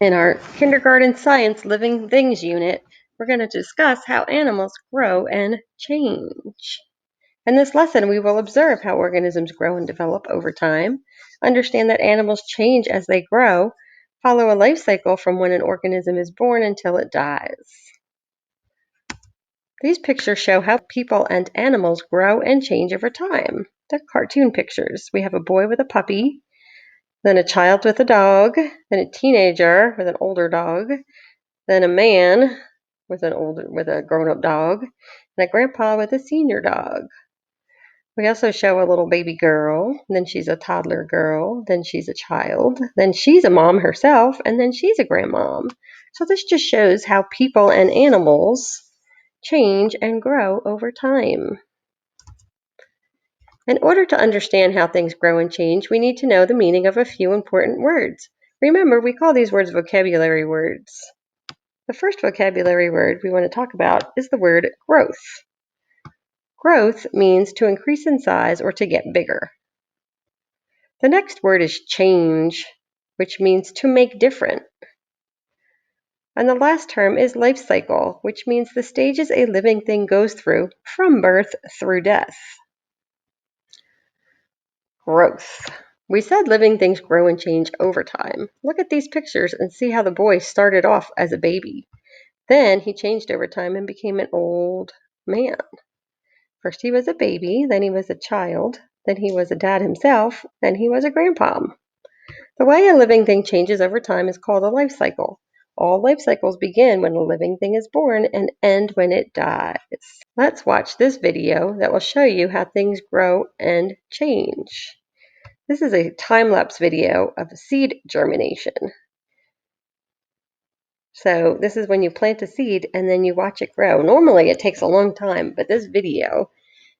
In our kindergarten science living things unit, we're going to discuss how animals grow and change. In this lesson, we will observe how organisms grow and develop over time, understand that animals change as they grow, follow a life cycle from when an organism is born until it dies. These pictures show how people and animals grow and change over time. They're cartoon pictures. We have a boy with a puppy, then a child with a dog, then a teenager with an older dog, then a man with a grown-up dog, and a grandpa with a senior dog. We also show a little baby girl, then she's a toddler girl, then she's a child, then she's a mom herself, and then she's a grandmom. So this just shows how people and animals change and grow over time. In order to understand how things grow and change, we need to know the meaning of a few important words. Remember, we call these words vocabulary words. The first vocabulary word we want to talk about is the word growth. Growth means to increase in size or to get bigger. The next word is change, which means to make different. And the last term is life cycle, which means the stages a living thing goes through from birth through death. Growth. We said living things grow and change over time. Look at these pictures and see how the boy started off as a baby. Then he changed over time and became an old man. First he was a baby, then he was a child, then he was a dad himself, then he was a grandpa. The way a living thing changes over time is called a life cycle. All life cycles begin when a living thing is born and end when it dies. Let's watch this video that will show you how things grow and change. This is a time-lapse video of seed germination. So this is when you plant a seed and then you watch it grow. Normally it takes a long time, but this video,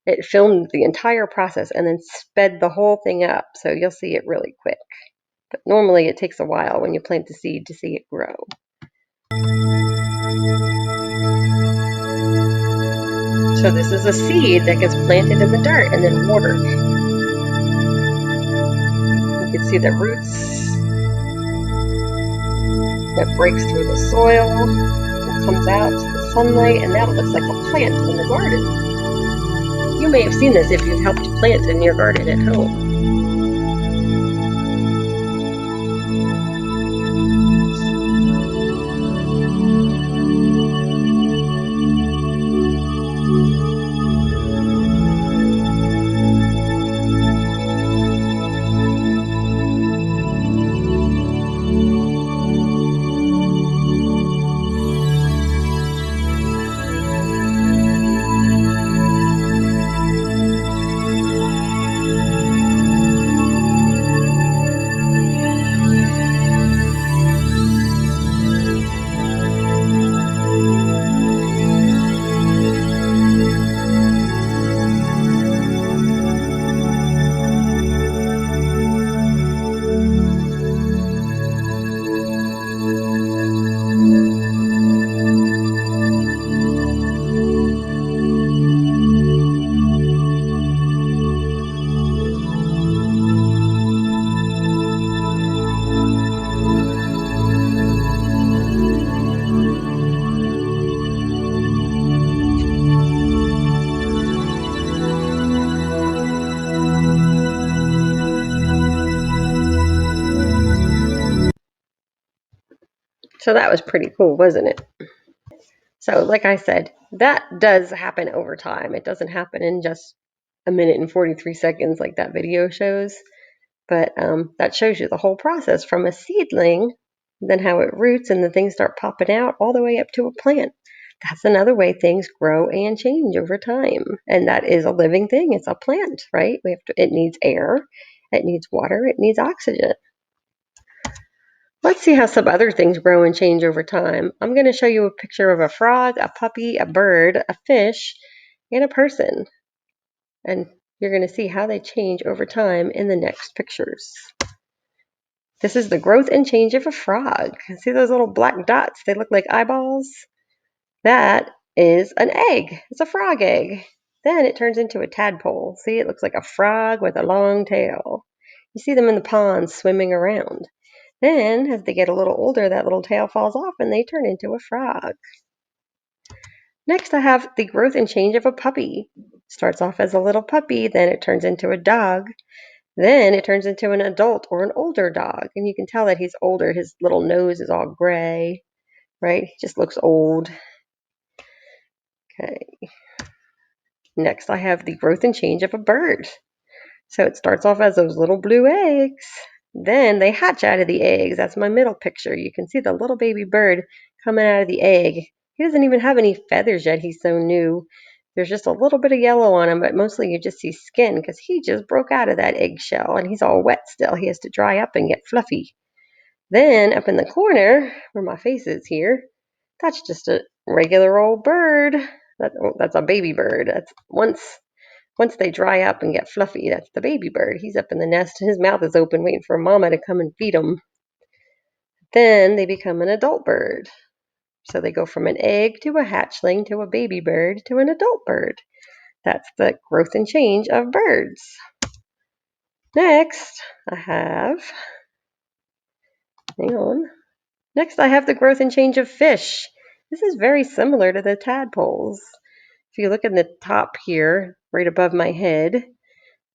it filmed the entire process and then sped the whole thing up, so you'll see it really quick. But normally it takes a while when you plant the seed to see it grow. So this is a seed that gets planted in the dirt and then watered. You can see the roots that breaks through the soil and comes out to the sunlight, and now it looks like a plant in the garden. You may have seen this if you've helped plant in your garden at home. So that was pretty cool, wasn't it? So like I said, that does happen over time. It doesn't happen in just a minute and 43 seconds like that video shows. But that shows you the whole process from a seedling, then how it roots and the things start popping out all the way up to a plant. That's another way things grow and change over time. And that is a living thing. It's a plant, right? It needs air, it needs water, it needs oxygen. Let's see how some other things grow and change over time. I'm going to show you a picture of a frog, a puppy, a bird, a fish, and a person. And you're going to see how they change over time in the next pictures. This is the growth and change of a frog. See those little black dots? They look like eyeballs. That is an egg. It's a frog egg. Then it turns into a tadpole. See, it looks like a frog with a long tail. You see them in the ponds swimming around. Then, as they get a little older, that little tail falls off and they turn into a frog. Next, I have the growth and change of a puppy. Starts off as a little puppy, then it turns into a dog. Then it turns into an adult or an older dog. And you can tell that he's older. His little nose is all gray, right? He just looks old. Okay. Next, I have the growth and change of a bird. So it starts off as those little blue eggs. Then they hatch out of the eggs. That's my middle picture. You can see the little baby bird coming out of the egg. He doesn't even have any feathers yet. He's so new. There's just a little bit of yellow on him, but mostly you just see skin because he just broke out of that eggshell and he's all wet still. He has to dry up and get fluffy. Then up in the corner where my face is here, that's just a regular old bird. That's a baby bird. That's once they dry up and get fluffy, that's the baby bird. He's up in the nest. His mouth is open, waiting for mama to come and feed him. Then they become an adult bird. So they go from an egg to a hatchling to a baby bird to an adult bird. That's the growth and change of birds. Next, I have, hang on. Next, I have the growth and change of fish. This is very similar to the tadpoles. If you look in the top here, right above my head,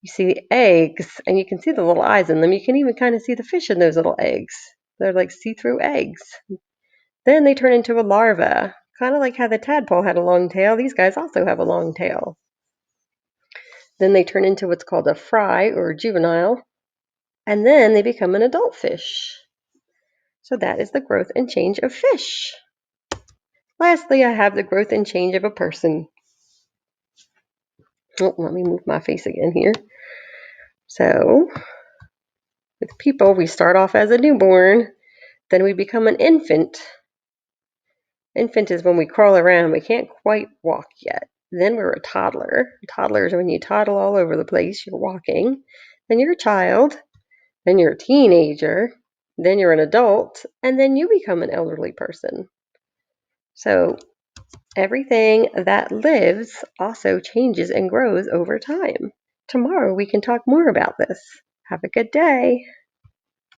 you see the eggs, and you can see the little eyes in them. You can even kind of see the fish in those little eggs. They're like see-through eggs. Then they turn into a larva, kind of like how the tadpole had a long tail. These guys also have a long tail. Then they turn into what's called a fry or juvenile, and then they become an adult fish. So that is the growth and change of fish. Lastly, I have the growth and change of a person. Oh, let me move my face again here. So, with people, we start off as a newborn, then we become an infant. Infant is when we crawl around, we can't quite walk yet. Then we're a toddler. Toddler is when you toddle all over the place, you're walking. Then you're a child. Then you're a teenager. Then you're an adult. And then you become an elderly person. So everything that lives also changes and grows over time. Tomorrow we can talk more about this. Have a good day.